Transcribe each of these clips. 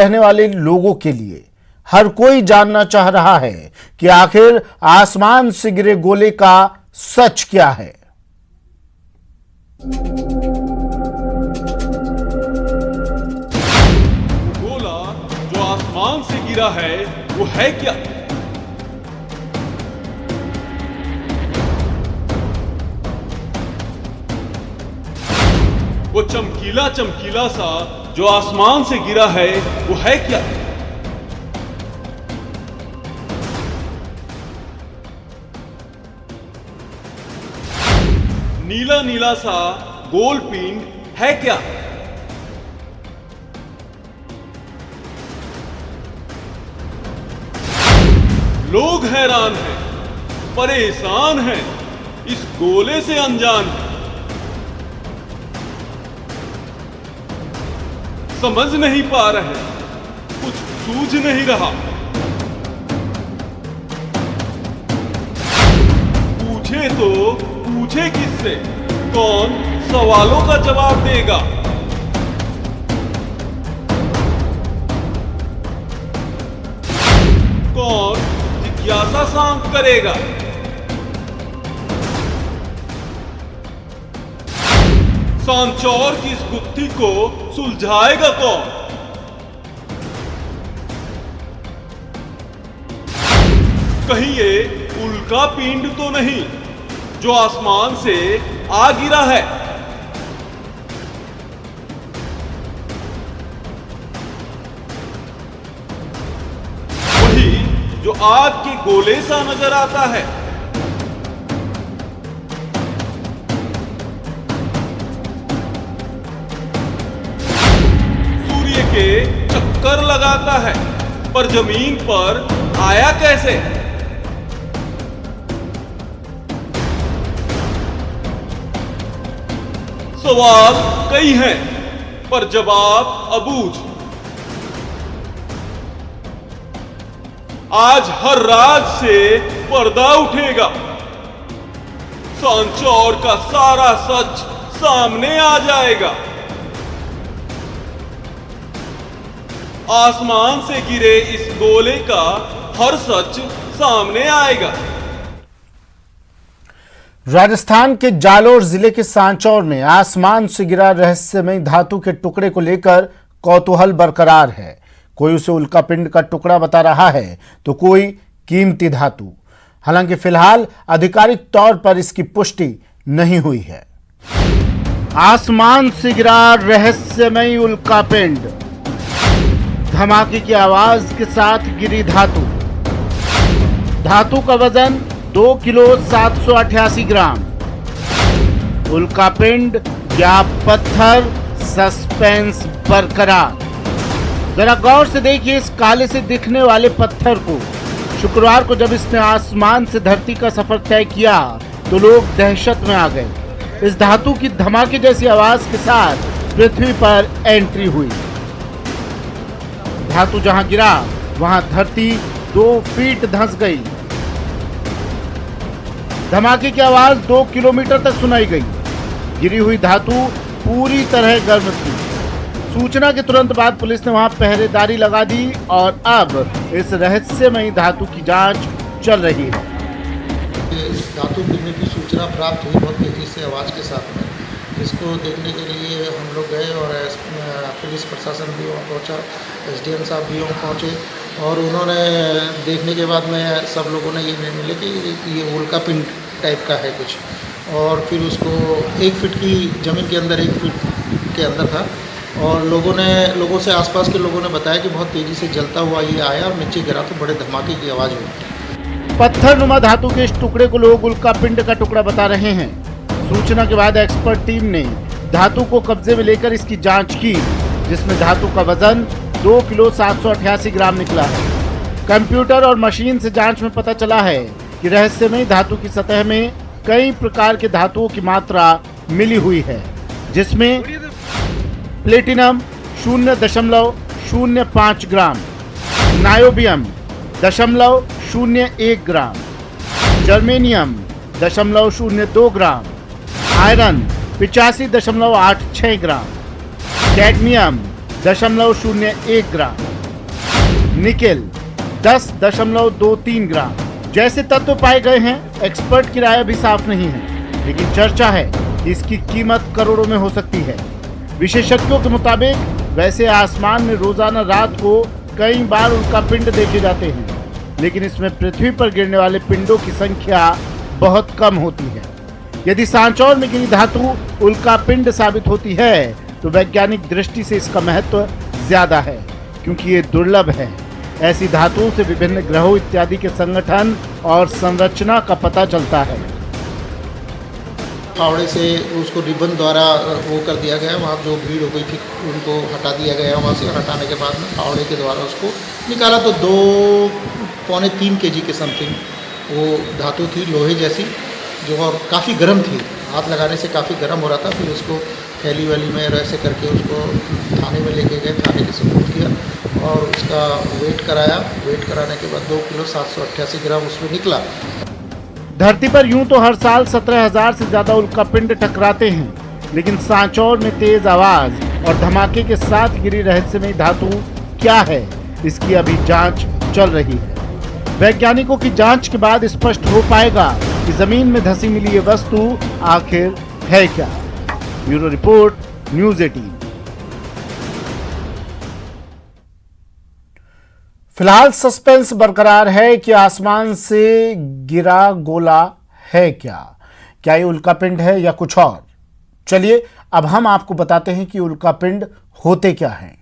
रहने वाले लोगों के लिए हर कोई जानना चाह रहा है कि आखिर आसमान से गिरे गोले का सच क्या है। गोला जो आसमान से गिरा है वो है क्या? वो चमकीला चमकीला सा जो आसमान से गिरा है वो है क्या? नीला नीला सा गोल पिंड है क्या? लोग हैरान हैं, परेशान हैं, इस गोले से अनजान हैं। समझ नहीं पा रहे, कुछ सूझ नहीं रहा। पूछे तो पूछे किससे? कौन सवालों का जवाब देगा? कौन जिज्ञासा शांत करेगा? सांचौर की इस गुत्थी को सुलझाएगा कौन? कहीं ये उल्का पिंड तो नहीं जो आसमान से आ गिरा है? वही जो आग के गोले सा नजर आता है। सूर्य के चक्कर लगाता है, पर जमीन पर आया कैसे? सवाल कई हैं, पर जवाब अबूझ। आज हर राज से पर्दा उठेगा, सांचौर का सारा सच सामने आ जाएगा। आसमान से गिरे इस गोले का हर सच सामने आएगा। राजस्थान के जालोर जिले के सांचौर में आसमान से गिरा रहस्यमय धातु के टुकड़े को लेकर कौतूहल बरकरार है। कोई उसे उल्कापिंड का टुकड़ा बता रहा है तो कोई कीमती धातु। हालांकि फिलहाल आधिकारिक तौर पर इसकी पुष्टि नहीं हुई है। आसमान से गिरा रहस्यमय उल्कापिंड, धमाके की आवाज के साथ गिरी धातु। धातु का वजन 2 किलो 788 ग्राम। उल्कापिंड या पत्थर, सस्पेंस बरकरार। जरा गौर से देखिए इस काले से दिखने वाले पत्थर को। शुक्रवार को जब इसने आसमान से धरती का सफर तय किया तो लोग दहशत में आ गए। इस धातु की धमाके जैसी आवाज के साथ पृथ्वी पर एंट्री हुई। धातु जहां गिरा वहां धरती 2 फीट धंस गई। धमाके की आवाज 2 किलोमीटर तक सुनाई गई। गिरी हुई धातु पूरी तरह गर्म थी। सूचना के तुरंत बाद पुलिस ने वहां पहरेदारी लगा दी और अब इस रहस्यमयी धातु की जांच चल रही है। धातु गिरने की सूचना प्राप्त हुई बहुत तेजी से आवाज़ के साथ में। इसको देखने के लिए हम लोग गए और पुलिस प्रशासन भी वहाँ पहुँचा, SDM साहब भी वहाँ पहुँचे और उन्होंने देखने के बाद में सब लोगों ने ये निर्णय लिया कि ये उल्का पिंड टाइप का है कुछ। और फिर उसको 1 फीट की ज़मीन के अंदर 1 फीट के अंदर था और लोगों से आसपास के लोगों ने बताया कि बहुत तेज़ी से जलता हुआ ये आया और नीचे गिरा तो बड़े धमाके की आवाज़ हुई। पत्थर नुमा धातु के इस टुकड़े को लोग उल्कापिंड का टुकड़ा बता रहे हैं। सूचना के बाद एक्सपर्ट टीम ने धातु को कब्जे में लेकर इसकी जांच की, जिसमें धातु का वजन 2 किलो 788 ग्राम निकला है। कंप्यूटर और मशीन से जांच में पता चला है कि रहस्यमय धातु की सतह में कई प्रकार के धातुओं की मात्रा मिली हुई है, जिसमें प्लेटिनम 0.05 ग्राम, नायोबियम 0.01 ग्राम, जर्मेनियम 0.02 ग्राम, आयरन 85.86 ग्राम, कैडमियम 0.01 ग्राम। निकेल 10.23 ग्राम जैसे तत्व पाए गए हैं। एक्सपर्ट की राय अभी साफ नहीं है, लेकिन चर्चा है कि इसकी कीमत करोड़ों में हो सकती है। विशेषज्ञों के मुताबिक वैसे आसमान में रोजाना रात को कई बार उल्कापिंड देखे जाते हैं, लेकिन इसमें पृथ्वी पर गिरने वाले पिंडों की संख्या बहुत कम होती है। यदि सांचौर में गिरी धातु उल्कापिंड साबित होती है तो वैज्ञानिक दृष्टि से इसका महत्व ज्यादा है, क्योंकि ये दुर्लभ है। ऐसी धातुओं से विभिन्न ग्रहों इत्यादि के संगठन और संरचना का पता चलता है। फावड़े से उसको रिबन द्वारा वो कर दिया गया, वहाँ जो भीड़ हो गई थी उनको हटा दिया गया वहाँ से। हटाने के बाद में फावड़े के द्वारा उसको निकाला तो 2-3 kg के समथिंग वो धातु थी, लोहे जैसी, जो और काफ़ी गर्म थी। हाथ लगाने से काफ़ी गर्म हो रहा था। फिर उसको थैली वैली में ऐसे करके उसको थाने में लेके गए, थाने के सपोर्ट किया और उसका वेट कराया। वेट कराने के बाद 2 किलो 788 ग्राम उसमें निकला। धरती पर यूं तो हर साल 17,000 से ज्यादा उल्कापिंड टकराते हैं, लेकिन सांचौर में तेज आवाज और धमाके के साथ गिरी रहस्यमयी धातु क्या है, इसकी अभी जांच चल रही है। वैज्ञानिकों की जांच के बाद स्पष्ट हो पाएगा कि जमीन में धंसी मिली ये वस्तु आखिर है क्या। Bureau report, news 18। फिलहाल सस्पेंस बरकरार है कि आसमान से गिरा गोला है क्या ये उल्कापिंड है या कुछ और। चलिए अब हम आपको बताते हैं कि उल्कापिंड होते क्या हैं।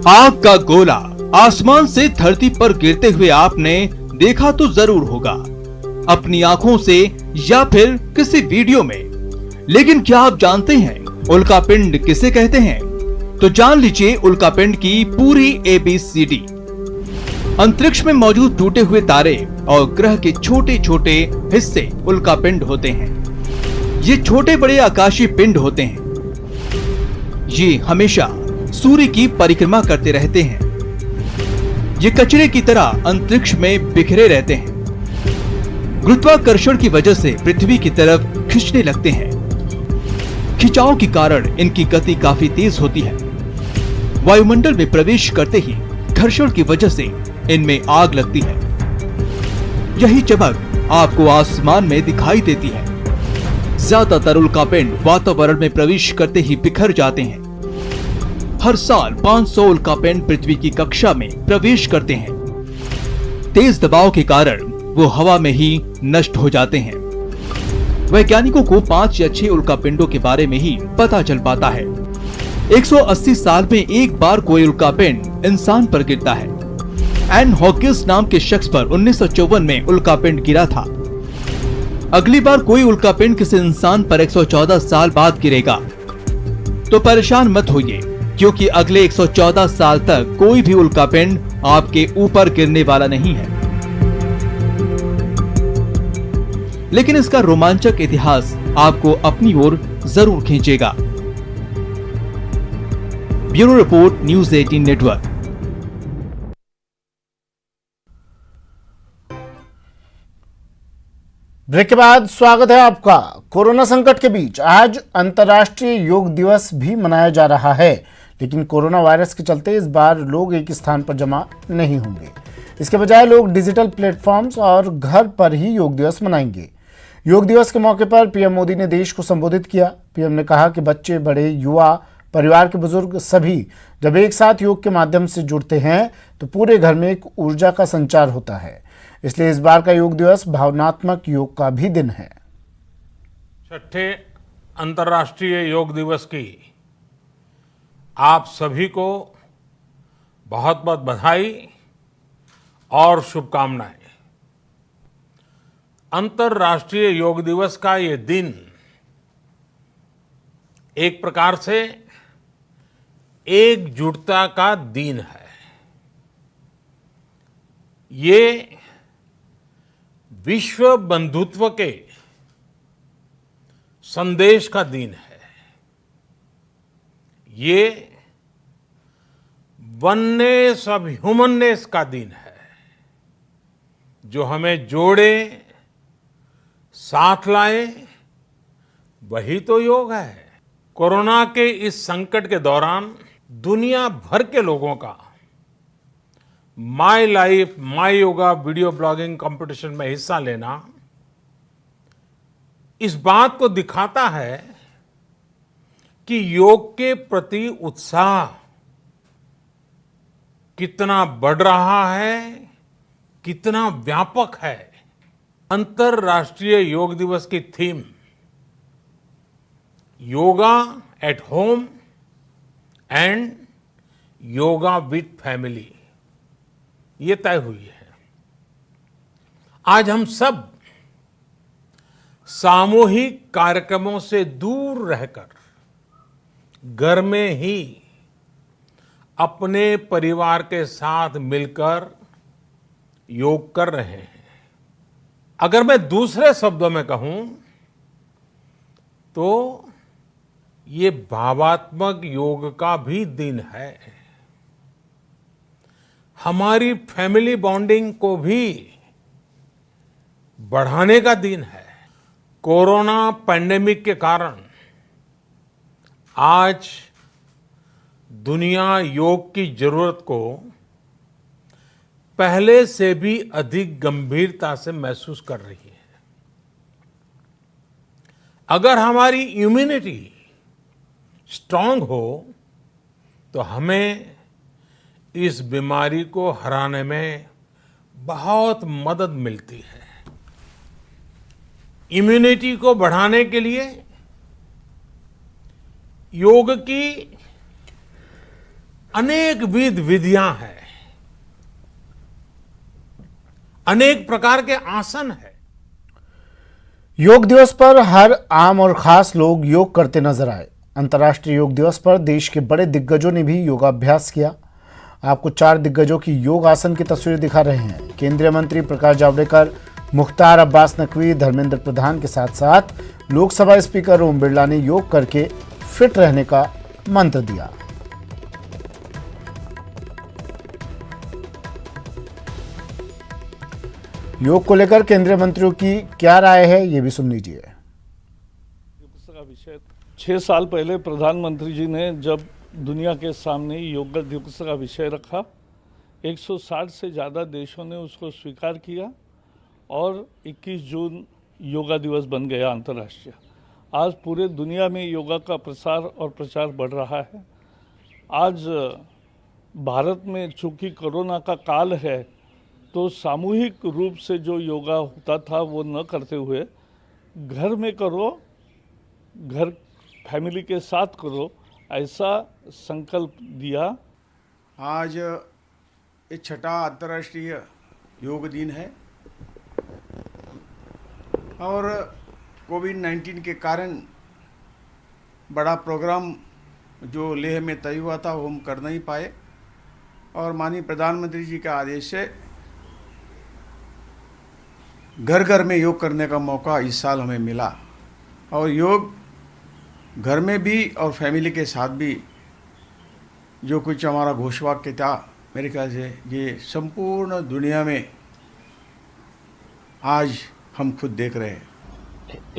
आग का गोला आसमान से धरती पर गिरते हुए आपने देखा तो जरूर होगा, अपनी आंखों से या फिर किसी वीडियो में। लेकिन क्या आप जानते हैं उल्कापिंड किसे कहते हैं? तो जान लीजिए उल्कापिंड की पूरी ABCD। अंतरिक्ष में मौजूद टूटे हुए तारे और ग्रह के छोटे छोटे हिस्से उल्कापिंड होते हैं। ये छोटे बड़े आकाशीय पिंड होते हैं। ये हमेशा सूर्य की परिक्रमा करते रहते हैं। ये कचरे की तरह अंतरिक्ष में बिखरे रहते हैं। गुरुत्वाकर्षण की वजह से पृथ्वी की तरफ खिंचने लगते हैं। खिंचाव के कारण इनकी गति काफी तेज होती है। वायुमंडल में प्रवेश करते ही घर्षण की वजह से इनमें आग लगती है। यही चमक आपको आसमान में दिखाई देती है। ज्यादातर उल्कापिंड वातावरण में प्रवेश करते ही बिखर जाते हैं। हर साल 500 उल्कापिंड पृथ्वी की कक्षा में प्रवेश करते हैं। तेज दबाव के कारण वो हवा में ही नष्ट हो जाते हैं। वैज्ञानिकों को 5 या 6 उल्कापिंडों के बारे में ही पता चल पाता है। 180 साल में एक बार कोई उल्कापिंड इंसान पर गिरता है। एन हॉकिंस नाम के शख्स पर 1954 में उल्कापिंड गिरा था। अगली बार कोई उल्कापिंड किसी इंसान पर 114 साल बाद गिरेगा तो परेशान मत होइए, क्योंकि अगले 114 साल तक कोई भी उल्कापिंड आपके ऊपर गिरने वाला नहीं है। लेकिन इसका रोमांचक इतिहास आपको अपनी ओर जरूर खींचेगा। ब्यूरो रिपोर्ट, न्यूज़ 18 नेटवर्क। ब्रेक के बाद स्वागत है आपका। कोरोना संकट के बीच आज अंतर्राष्ट्रीय योग दिवस भी मनाया जा रहा है, लेकिन कोरोना वायरस के चलते इस बार लोग एक स्थान पर जमा नहीं होंगे। इसके बजाय लोग डिजिटल प्लेटफॉर्म्स और घर पर ही योग दिवस मनाएंगे। योग दिवस के मौके पर पीएम मोदी ने देश को संबोधित किया। पीएम ने कहा कि बच्चे, बड़े, युवा, परिवार के बुजुर्ग सभी जब एक साथ योग के माध्यम से जुड़ते हैं तो पूरे घर में एक ऊर्जा का संचार होता है। इसलिए इस बार का योग दिवस भावनात्मक योग का भी दिन है। 6ठे अंतर्राष्ट्रीय योग दिवस की आप सभी को बहुत बहुत बधाई और शुभकामनाएं। अंतर्राष्ट्रीय योग दिवस का ये दिन एक प्रकार से एकजुटता का दिन है। ये विश्व बंधुत्व के संदेश का दिन है। ये वननेस ऑफ ह्यूमननेस का दिन है, जो हमें जोड़े साथ लाए, वही तो योग है। कोरोना के इस संकट के दौरान दुनिया भर के लोगों का my life my yoga video blogging competition में हिस्सा लेना इस बात को दिखाता है कि योग के प्रति उत्साह कितना बढ़ रहा है, कितना व्यापक है। अंतर्राष्ट्रीय योग दिवस की theme yoga at home and yoga with family ये तय हुई है। आज हम सब सामूहिक कार्यक्रमों से दूर रहकर घर में ही अपने परिवार के साथ मिलकर योग कर रहे हैं। अगर मैं दूसरे शब्दों में कहूं तो ये भावात्मक योग का भी दिन है। हमारी फैमिली बॉन्डिंग को भी बढ़ाने का दिन है। कोरोना पैंडेमिक के कारण आज दुनिया योग की जरूरत को पहले से भी अधिक गंभीरता से महसूस कर रही है। अगर हमारी इम्यूनिटी स्ट्रांग हो तो हमें इस बीमारी को हराने में बहुत मदद मिलती है। इम्यूनिटी को बढ़ाने के लिए योग की अनेक विधियां हैं, अनेक प्रकार के आसन हैं। योग दिवस पर हर आम और खास लोग योग करते नजर आए। अंतर्राष्ट्रीय योग दिवस पर देश के बड़े दिग्गजों ने भी योगाभ्यास किया। आपको 4 दिग्गजों की योग आसन की तस्वीर दिखा रहे हैं। केंद्रीय मंत्री प्रकाश जावड़ेकर, मुख्तार अब्बास नकवी, धर्मेंद्र प्रधान के साथ साथ लोकसभा स्पीकर ओम बिरला ने योग करके फिट रहने का मंत्र दिया। योग को लेकर केंद्रीय मंत्रियों की क्या राय है, ये भी सुन लीजिए। 6 साल पहले प्रधानमंत्री जी ने जब दुनिया के सामने योगा दिवस का विषय रखा, 160 से ज़्यादा देशों ने उसको स्वीकार किया और 21 जून योगा दिवस बन गया अंतर्राष्ट्रीय। आज पूरे दुनिया में योगा का प्रसार और प्रचार बढ़ रहा है। आज भारत में चूंकि कोरोना का काल है तो सामूहिक रूप से जो योगा होता था वो न करते हुए घर में करो, घर फैमिली के साथ करो, ऐसा संकल्प दिया। आज ये 6वां अंतर्राष्ट्रीय योग दिन है और कोविड-19 के कारण बड़ा प्रोग्राम जो लेह में तय हुआ था वो हम कर नहीं पाए और माननीय प्रधानमंत्री जी के आदेश से घर घर में योग करने का मौका इस साल हमें मिला और योग घर में भी और फैमिली के साथ भी जो कुछ हमारा घोषवाक्य था, मेरे ख्याल से ये संपूर्ण दुनिया में आज हम खुद देख रहे हैं।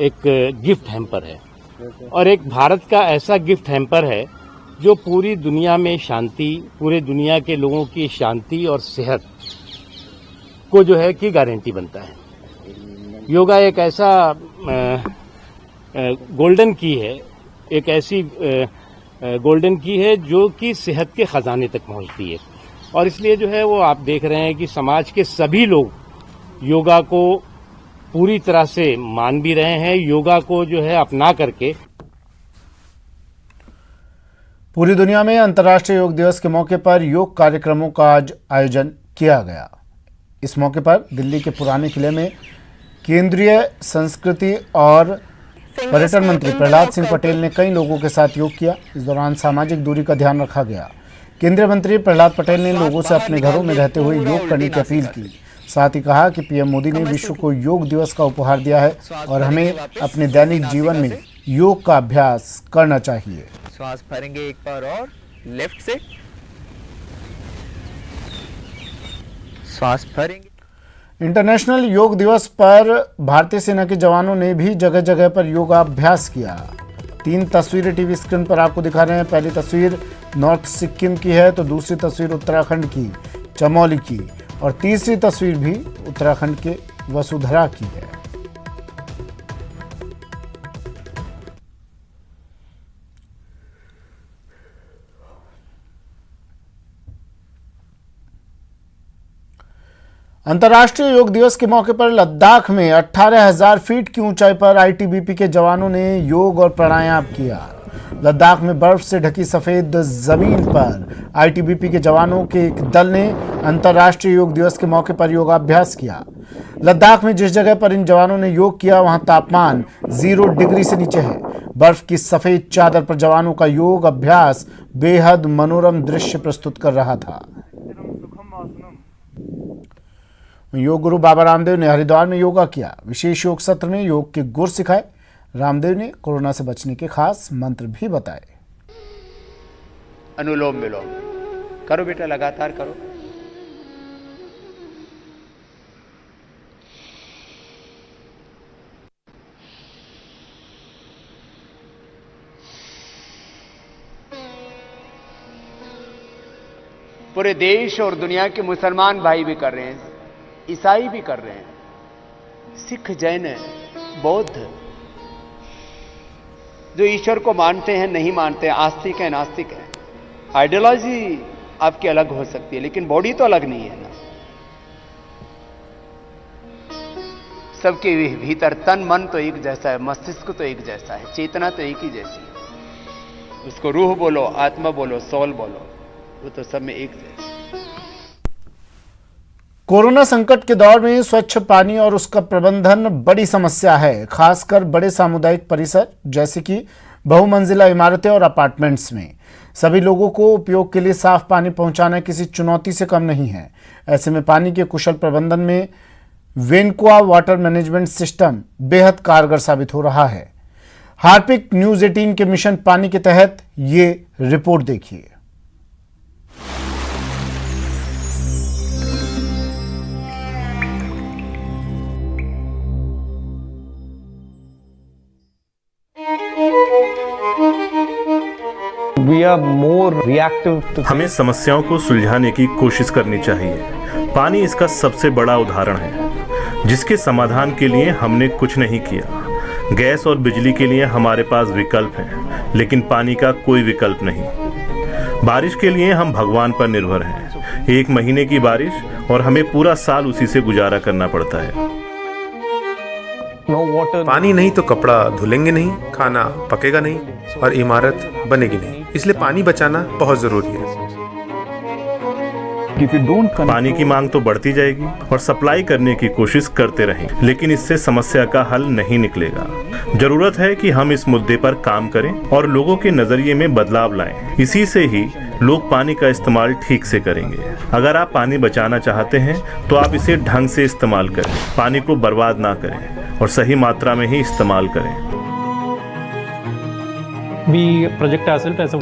एक गिफ्ट हैम्पर है और एक भारत का ऐसा गिफ्ट हैम्पर है जो पूरी दुनिया में शांति, पूरे दुनिया के लोगों की शांति और सेहत को जो है कि गारंटी बनता है। योगा एक ऐसा गोल्डन की है, एक ऐसी गोल्डन की है जो कि सेहत के खजाने तक पहुंचती है और इसलिए जो है वो आप देख रहे हैं कि समाज के सभी लोग योगा को पूरी तरह से मान भी रहे हैं, योगा को जो है अपना करके। पूरी दुनिया में अंतर्राष्ट्रीय योग दिवस के मौके पर योग कार्यक्रमों का आज आयोजन किया गया। इस मौके पर दिल्ली के पुराने किले में केंद्रीय संस्कृति और पर्यटन मंत्री प्रहलाद सिंह पटेल ने कई लोगों के साथ योग किया। इस दौरान सामाजिक दूरी का ध्यान रखा गया। केंद्रीय मंत्री प्रहलाद पटेल ने लोगों से अपने घरों में रहते हुए योग करने की अपील की। साथ ही कहा कि पीएम मोदी ने विश्व को योग दिवस का उपहार दिया है और हमें अपने दैनिक जीवन में योग का अभ्यास करना चाहिए। श्वास भरेंगे एक बार और लेफ्ट से, श्वास भरेंगे। इंटरनेशनल योग दिवस पर भारतीय सेना के जवानों ने भी जगह जगह पर योगाभ्यास किया। 3 तस्वीरें टीवी स्क्रीन पर आपको दिखा रहे हैं। पहली तस्वीर नॉर्थ सिक्किम की है तो दूसरी तस्वीर उत्तराखंड की चमोली की और तीसरी तस्वीर भी उत्तराखंड के वसुधरा की है। अंतर्राष्ट्रीय योग दिवस के मौके पर लद्दाख में 18,000 फीट की ऊंचाई पर आईटीबीपी के जवानों ने योग और प्राणायाम किया। लद्दाख में बर्फ से ढकी सफेद जमीन पर आईटीबीपी के जवानों के एक दल ने अंतर्राष्ट्रीय योग दिवस के मौके पर योगाभ्यास किया। लद्दाख में जिस जगह पर इन जवानों ने योग किया वहां तापमान 0 डिग्री से नीचे है। बर्फ की सफेद चादर पर जवानों का योग अभ्यास बेहद मनोरम दृश्य प्रस्तुत कर रहा था। योग गुरु बाबा रामदेव ने हरिद्वार में योगा किया। विशेष योग सत्र में योग के गुर सिखाए। रामदेव ने कोरोना से बचने के खास मंत्र भी बताए। अनुलोम विलोम करो बेटा, लगातार करो। पूरे देश और दुनिया के मुसलमान भाई भी कर रहे हैं, ईसाई भी कर रहे हैं, सिख, जैन, बौद्ध, जो ईश्वर को मानते हैं नहीं मानते हैं, आस्तिक है नास्तिक है। आइडियोलॉजी आपकी अलग हो सकती है लेकिन बॉडी तो अलग नहीं है ना। सबके भीतर तन मन तो एक जैसा है, मस्तिष्क तो एक जैसा है, चेतना तो एक ही जैसी है। उसको रूह बोलो, आत्मा बोलो, सोल बोलो, वो तो सब में एक जैसा। कोरोना संकट के दौर में स्वच्छ पानी और उसका प्रबंधन बड़ी समस्या है, खासकर बड़े सामुदायिक परिसर जैसे कि बहुमंजिला इमारतें और अपार्टमेंट्स में। सभी लोगों को उपयोग के लिए साफ पानी पहुंचाना किसी चुनौती से कम नहीं है। ऐसे में पानी के कुशल प्रबंधन में वेनकुआ वाटर मैनेजमेंट सिस्टम बेहद कारगर साबित हो रहा है। हार्पिक न्यूज 18 के मिशन पानी के तहत ये रिपोर्ट देखिए। हमें समस्याओं को सुलझाने की कोशिश करनी चाहिए। पानी इसका सबसे बड़ा उदाहरण है जिसके समाधान के लिए हमने कुछ नहीं किया। गैस और बिजली के लिए हमारे पास विकल्प हैं, लेकिन पानी का कोई विकल्प नहीं। बारिश के लिए हम भगवान पर निर्भर हैं। 1 महीने की बारिश और हमें पूरा साल उसी से गुजारा करना पड़ता है। पानी नहीं तो कपड़ा धुलेंगे नहीं, खाना पकेगा नहीं और इमारत बनेगी नहीं। इसलिए पानी बचाना बहुत जरूरी है। पानी की मांग तो बढ़ती जाएगी और सप्लाई करने की कोशिश करते रहें, लेकिन इससे समस्या का हल नहीं निकलेगा। जरूरत है कि हम इस मुद्दे पर काम करें और लोगों के नजरिए में बदलाव लाएं। इसी से ही लोग पानी का इस्तेमाल ठीक से करेंगे। अगर आप पानी बचाना चाहते हैं तो आप इसे ढंग से इस्तेमाल करें, पानी को बर्बाद ना करें और सही मात्रा में ही इस्तेमाल करें।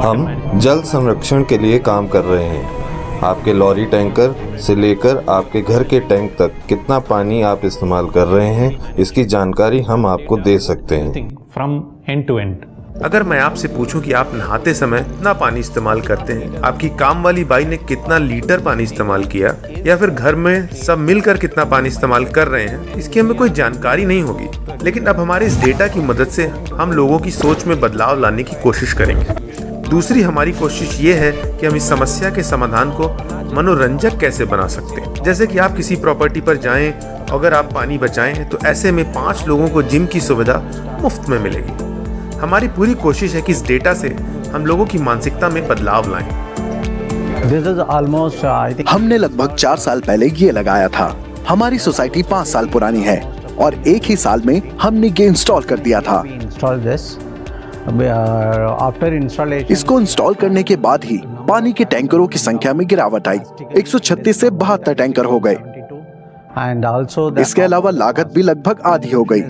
हम जल संरक्षण के लिए काम कर रहे हैं। आपके लॉरी टैंकर से लेकर आपके घर के टैंक तक कितना पानी आप इस्तेमाल कर रहे हैं, इसकी जानकारी हम आपको दे सकते हैं। अगर मैं आपसे पूछूं कि आप नहाते समय कितना पानी इस्तेमाल करते हैं, आपकी काम वाली बाई ने कितना लीटर पानी इस्तेमाल किया, या फिर घर में सब मिलकर कितना पानी इस्तेमाल कर रहे हैं, इसकी हमें कोई जानकारी नहीं होगी। लेकिन अब हमारे इस डेटा की मदद से हम लोगों की सोच में बदलाव लाने की कोशिश करेंगे। दूसरी हमारी कोशिश ये है कि हम इस समस्या के समाधान को मनोरंजक कैसे बना सकते हैं। जैसे कि आप किसी प्रॉपर्टी पर जाएं, अगर आप पानी बचाएं तो ऐसे में 5 लोगों को जिम की सुविधा मुफ्त में मिलेगी। हमारी पूरी कोशिश है कि इस डेटा से हम लोगों की मानसिकता में बदलाव लाएं। हमने लगभग 4 साल पहले ये लगाया था। हमारी सोसाइटी 5 साल पुरानी है और एक ही साल में हमने ये इंस्टॉल कर दिया था। इसको इंस्टॉल करने के बाद ही पानी के टैंकरों की संख्या में गिरावट आई। 136 से 72 टैंकर हो गए। इसके अलावा लागत भी लगभग आधी हो गई।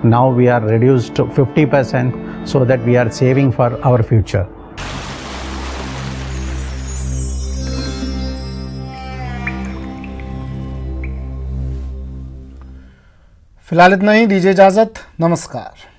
Now we are reduced to 50% so that we are saving for our future. फिलहाल इतना ही, दीजिए इजाजत, नमस्कार।